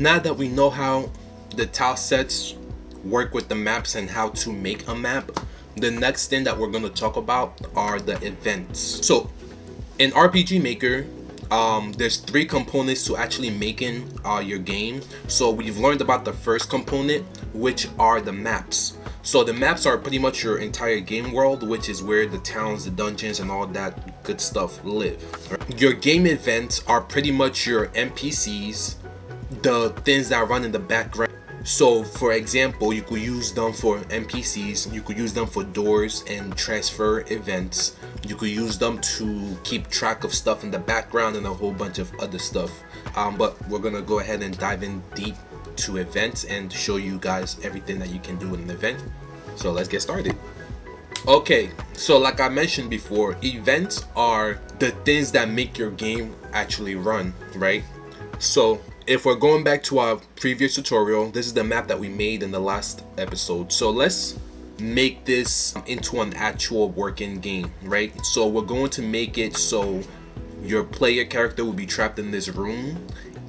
Now that we know how the tile sets work with the maps and how to make a map, the next thing that we're going to talk about are the events. So in RPG Maker, there's 3 components to actually making your game. So we've learned about the first component, which are the maps. So the maps are pretty much your entire game world, which is where the towns, the dungeons, and all that good stuff live. Your game events are pretty much your NPCs, the things that run in the background. So for example, you could use them for NPCs, you could use them for doors and transfer events, you could use them to keep track of stuff in the background and a whole bunch of other stuff. But we're gonna go ahead and dive in deep to events and show you guys everything that you can do in an event. So let's get started. Okay, so like I mentioned before, events are the things that make your game actually run, right? So if we're going back to our previous tutorial, this is the map that we made in the last episode. So let's make this into an actual working game, right? So we're going to make it so your player character will be trapped in this room,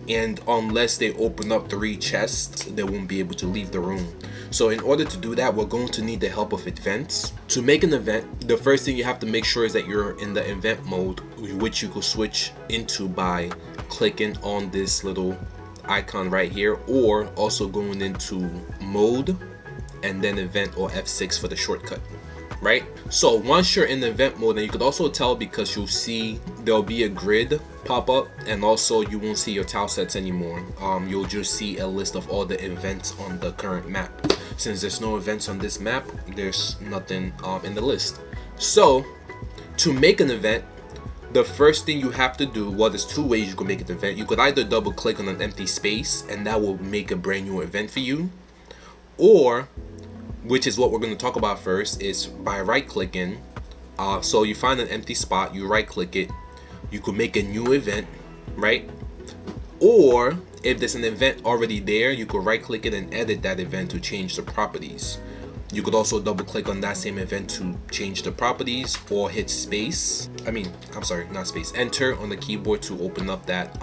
and unless they open up 3 chests, they won't be able to leave the room. So in order to do that, we're going to need the help of events. To make an event, the first thing you have to make sure is that you're in the event mode, which you could switch into by clicking on this little icon right here, or also going into mode and then event, or F6 for the shortcut, right? So once you're in the event mode, and you could also tell because you'll see there'll be a grid pop up, and also you won't see your tile sets anymore. You'll just see a list of all the events on the current map. Since there's no events on this map, there's nothing in the list. So to make an event, the first thing you have to do, well, there's 2 ways you can make an event. You could either double click on an empty space and that will make a brand new event for you, or, which is what we're going to talk about first, is by right clicking. So you find an empty spot, you right click it, you could make a new event, right? Or if there's an event already there, you could right click it and edit that event to change the properties. You could also double click on that same event to change the properties, or hit space. Not space. Enter on the keyboard to open up that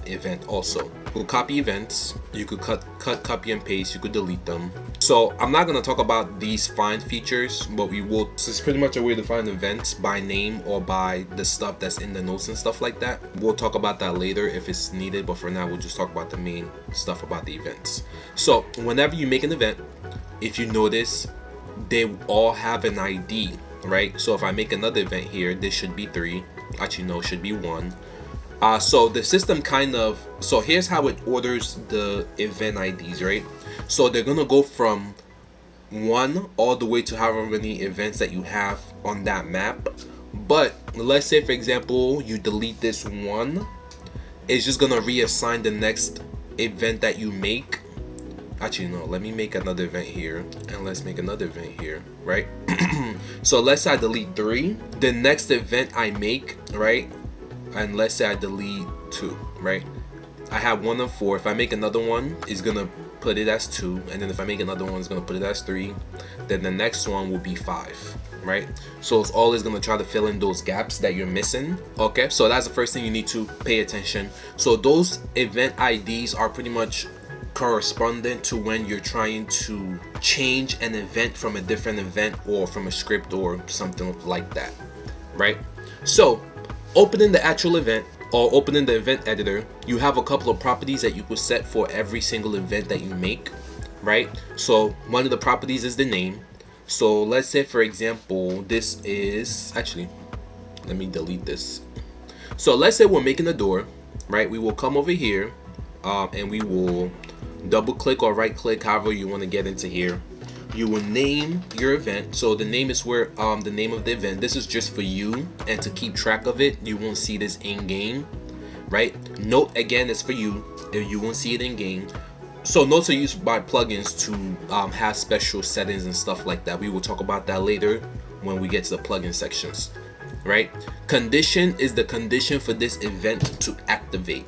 event also. You could copy events. You could cut, copy, and paste. You could delete them. So I'm not gonna talk about these find features, but we will. So it's pretty much a way to find events by name or by the stuff that's in the notes and stuff like that. We'll talk about that later if it's needed, but for now we'll just talk about the main stuff about the events. So whenever you make an event, if you notice, they all have an ID, right? So if I make another event here, this should be 3. Actually, no, it should be 1. So the system so here's how it orders the event IDs, right? So they're gonna go from 1 all the way to however many events that you have on that map. But let's say, for example, you delete this 1, it's just gonna reassign the next event that you make. Actually, no, let me make another event here, and let's make another event here, right? So let's say I delete 3, the next event I make, right? And let's say I delete 2, right? I have 1 and 4. If I make another one, it's gonna put it as 2, and then if I make another one, it's gonna put it as 3. Then the next one will be 5, right? So it's always gonna try to fill in those gaps that you're missing. Okay, so that's the first thing you need to pay attention. So those event IDs are pretty much correspondent to when you're trying to change an event from a different event, or from a script or something like that, right? So opening the actual event, or opening the event editor, you have a couple of properties that you could set for every single event that you make, right? So one of the properties is the name. So let's say, for example, this is, actually, let me delete this. So let's say we're making a door, right? We will come over here, and we will double click or right click, however you want to get into here. You will name your event. So the name is where the name of the event. This is just for you and to keep track of it. You won't see this in game, right? Note again is for you. You won't see it in game. So notes are used by plugins to have special settings and stuff like that. We will talk about that later when we get to the plugin sections, right? Condition is the condition for this event to activate.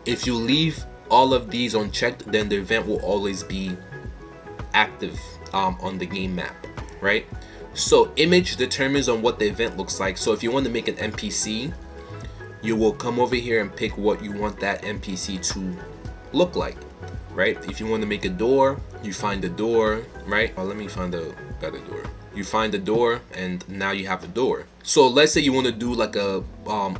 If you leave all of these unchecked, then the event will always be active on the game map, right? So image determines on what the event looks like. So if you want to make an NPC, you will come over here and pick what you want that NPC to look like. right? If you want to make a door, you find the door, right? Oh, let me find a better door. You find the door, and now you have a door. So let's say you want to do like a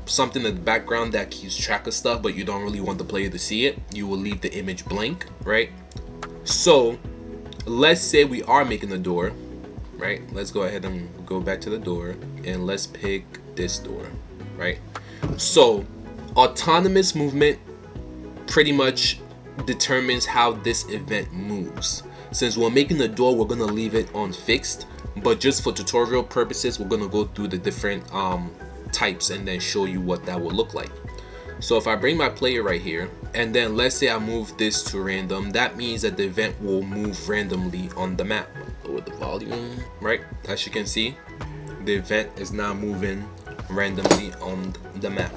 something in the background that keeps track of stuff, but you don't really want the player to see it. You will leave the image blank, right? So let's say we are making a door, right? Let's go ahead and go back to the door, and let's pick this door, right? So autonomous movement pretty much determines how this event moves. Since we're making the door, we're gonna leave it on fixed, but just for tutorial purposes, we're gonna go through the different types and then show you what that will look like. So if I bring my player right here, and then let's say I move this to random, that means that the event will move randomly on the map. Lower the volume, right? As you can see, the event is now moving randomly on the map.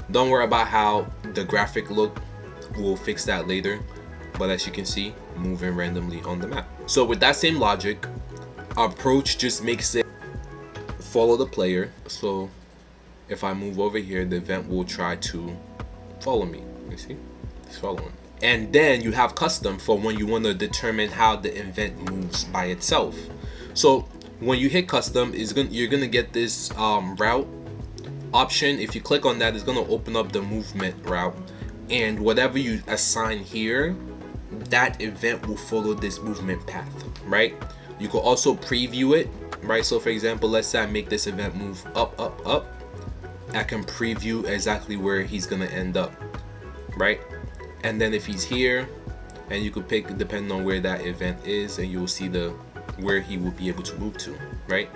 Don't worry about how the graphic look, we'll fix that later, but as you can see, moving randomly on the map. So with that same logic, our approach just makes it follow the player. So if I move over here, the event will try to follow me. You see, it's following. And then you have custom for when you want to determine how the event moves by itself. So when you hit custom, you're gonna get this route option. If you click on that, it's gonna open up the movement route, and whatever you assign here, that event will follow this movement path, right? You can also preview it, right? So for example, let's say I make this event move up, up, up. I can preview exactly where he's gonna end up, right? And then if he's here, and you could pick depending on where that event is, and you'll see where he will be able to move to, right?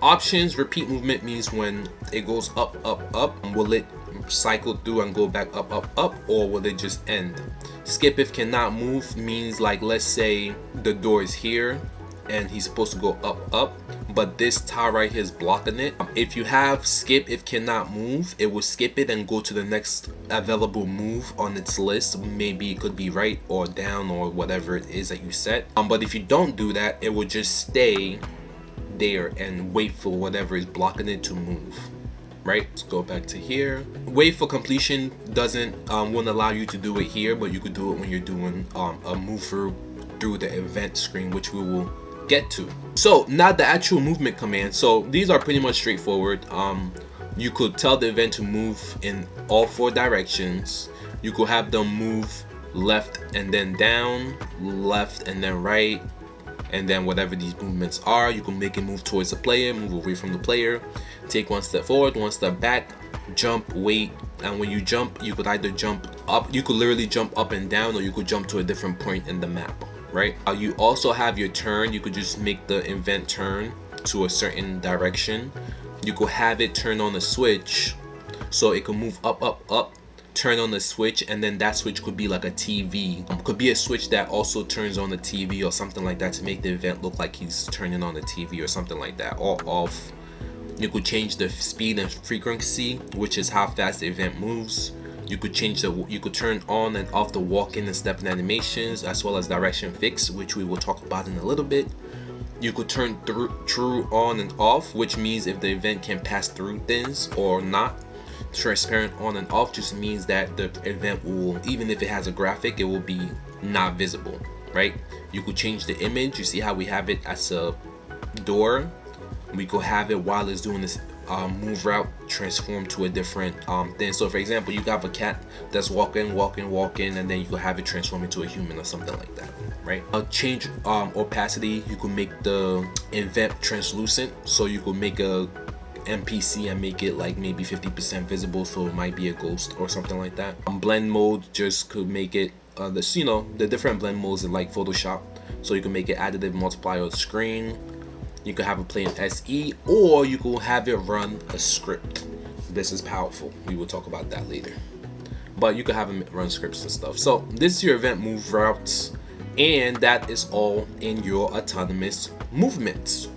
Options repeat movement means when it goes up, up, up, will it cycle through and go back up, up, up, or will it just end? Skip if cannot move means, like, let's say the door is here and he's supposed to go up, up, but this tile right here is blocking it. If you have skip if cannot move, it will skip it and go to the next available move on its list. Maybe it could be right or down or whatever it is that you set. But if you don't do that, it will just stay there and wait for whatever is blocking it to move, right? Let's go back to here. Wait for completion won't allow you to do it here, but you could do it when you're doing a move through the event screen, which we will get to. So now the actual movement command. So these are pretty much straightforward. You could tell the event to move in all 4 directions. You could have them move left and then down, left and then right, and then whatever these movements are, you can make it move towards the player, move away from the player, take 1 step forward, 1 step back, jump, wait. And when you jump, you could either jump up, you could literally jump up and down, or you could jump to a different point in the map, right? You also have your turn. You could just make the event turn to a certain direction. You could have it turn on a switch, so it can move up, up, up, turn on the switch, and then that switch could be like a TV. Could be a switch that also turns on the TV or something like that to make the event look like he's turning on the TV or something like that, or off. You could change the speed and frequency, which is how fast the event moves. You could turn on and off the walk-in and step-in animations, as well as direction fix, which we will talk about in a little bit. You could turn true on and off, which means if the event can pass through things or not. Transparent on and off just means that the event will, even if it has a graphic, it will be not visible, right? You could change the image. You see how we have it as a door. We could have it while it's doing this move route transform to a different thing. So for example, you got a cat that's walking, and then you could have it transform into a human or something like that, right? Change opacity. You could make the event translucent, so you could make a NPC and make it like maybe 50% visible, so it might be a ghost or something like that. Blend mode just could make it the different blend modes in like Photoshop, so you can make it additive, multiply on screen. You could have it play in SE, or you could have it run a script. This is powerful. We will talk about that later, but you could have it run scripts and stuff. So this is your event move routes, and that is all in your autonomous movements,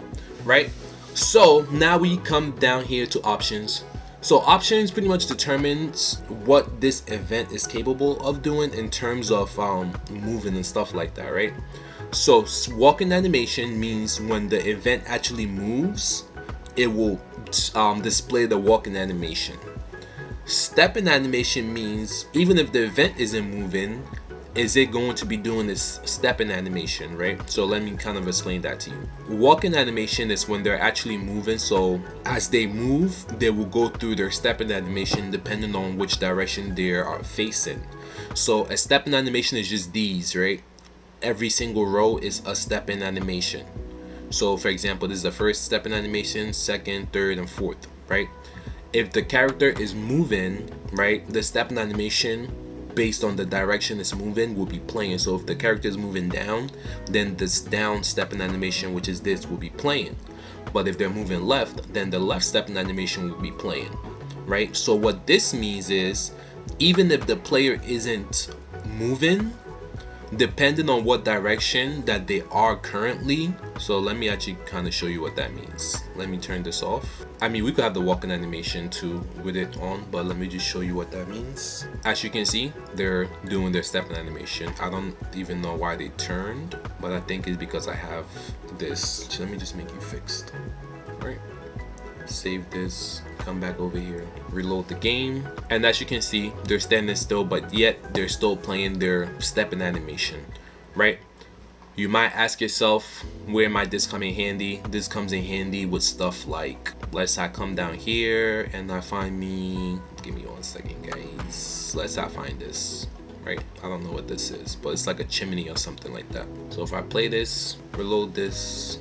right? So now we come down here to options. So options pretty much determines what this event is capable of doing in terms of moving and stuff like that, right? So walking animation means when the event actually moves, it will display the walking animation. Stepping animation means even if the event isn't moving, is it going to be doing this stepping animation, right? So let me kind of explain that to you. Walking animation is when they're actually moving, so as they move, they will go through their stepping animation depending on which direction they are facing. So a stepping animation is just these, right? Every single row is a stepping animation. So for example, this is the first stepping animation, second, third, and fourth, right? If the character is moving, right, the stepping animation based on the direction it's moving will be playing. So if the character is moving down, then this down stepping animation, which is this, will be playing. But if they're moving left, then the left stepping animation will be playing, right? So what this means is, even if the player isn't moving, depending on what direction that they are currently. So let me actually kind of show you what that means. Let me turn this off. I mean, we could have the walking animation too with it on, but let me just show you what that means. As you can see, they're doing their stepping animation. I don't even know why they turned, but I think it's because I have this. Let me just make you fixed. All right, save this, come back over here, reload the game, and as you can see, they're standing still, but yet they're still playing their stepping animation, right? You might ask yourself, where might this come in handy? This comes in handy with stuff like, let's say I come down here and I find me, give me 1 second guys, let's say I find this, right? I don't know what this is, but it's like a chimney or something like that. So if I play this, reload this,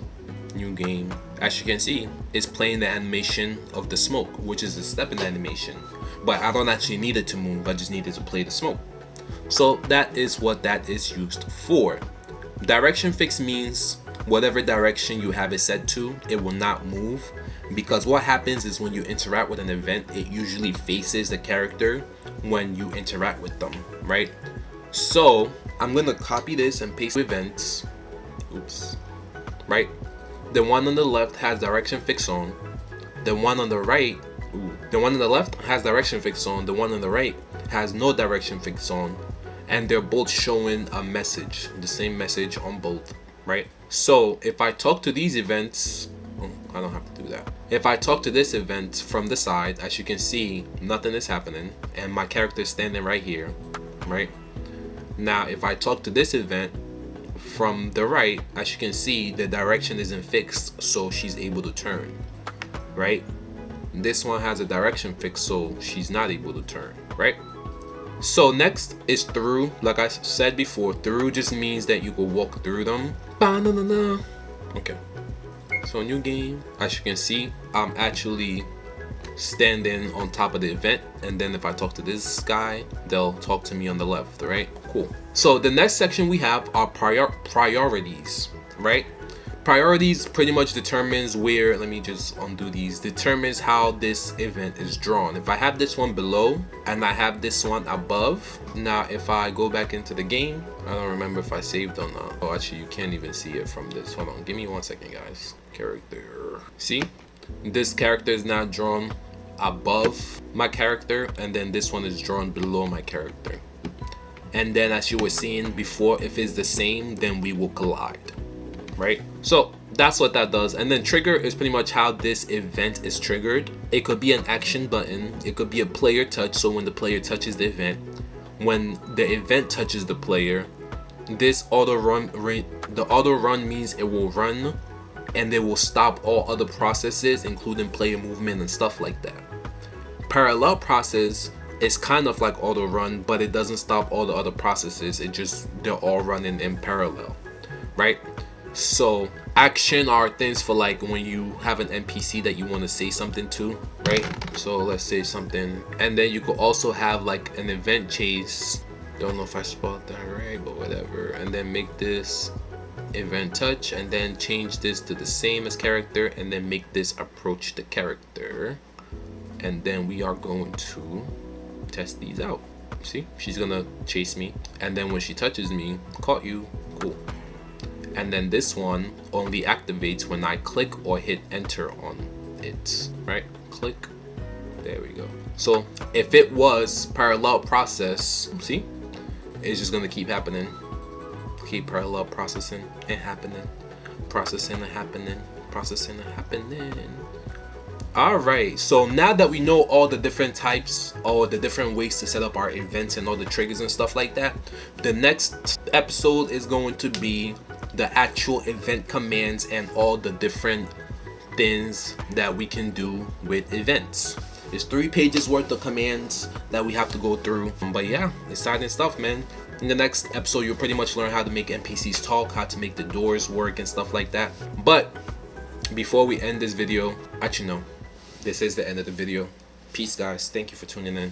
new game, as you can see, it's playing the animation of the smoke, which is the stepping animation, but I don't actually need it to move, I just needed to play the smoke. So that is what that is used for. Direction fix means whatever direction you have it set to, it will not move, because what happens is when you interact with an event, it usually faces the character when you interact with them, right? So I'm gonna copy this and paste events, oops, right? The one on the left has direction fix on, the one on the right, the one on the left has direction fix on, the one on the right has no direction fix on, and they're both showing a message, the same message on both, right? So if I talk to these events, I don't have to do that. If I talk to this event from the side, as you can see, nothing is happening, and my character is standing right here, right? Now if I talk to this event from the right, as you can see, the direction isn't fixed, so she's able to turn, right? This one has a direction fix, so she's not able to turn, right? So next is through. Like I said before, through just means that you can walk through them. Okay, so new game, as you can see, I'm actually standing on top of the event, and then if I talk to this guy, they'll talk to me on the left, right? Cool. So the next section we have are priorities, right? Priorities pretty much determines where, let me just undo these, determines how this event is drawn. If I have this one below and I have this one above, now if I go back into the game, I don't remember if I saved or not. Oh, actually you can't even see it from this. Hold on, give me 1 second guys. Character, see, this character is now drawn above my character, and then this one is drawn below my character. And then as you were seeing before, if it's the same, then we will collide, right? So that's what that does. And then trigger is pretty much how this event is triggered. It could be an action button, it could be a player touch, so when the player touches the event, when the event touches the player, this auto run, the auto run means it will run and they will stop all other processes, including player movement and stuff like that. Parallel process is kind of like auto run, but it doesn't stop all the other processes, it just, they're all running in parallel, right? So action are things for like when you have an NPC that you want to say something to, right? So let's say something, and then you could also have like an event chase, don't know if I spelled that right, but whatever, and then make this event touch, and then change this to the same as character, and then make this approach the character, and then we are going to test these out. See, she's gonna chase me, and then when she touches me, caught you, cool. And then this one only activates when I click or hit enter on it, right? Click, there we go. So if it was parallel process, see, it's just gonna keep happening, keep parallel processing and happening, processing and happening, processing and happening. Alright, so now that we know all the different types or the different ways to set up our events and all the triggers and stuff like that, the next episode is going to be the actual event commands and all the different things that we can do with events. It's 3 pages worth of commands that we have to go through. But yeah, exciting stuff, man. In the next episode, you'll pretty much learn how to make NPCs talk, how to make the doors work and stuff like that. But before we end this video, actually no, this is the end of the video. Peace, guys. Thank you for tuning in.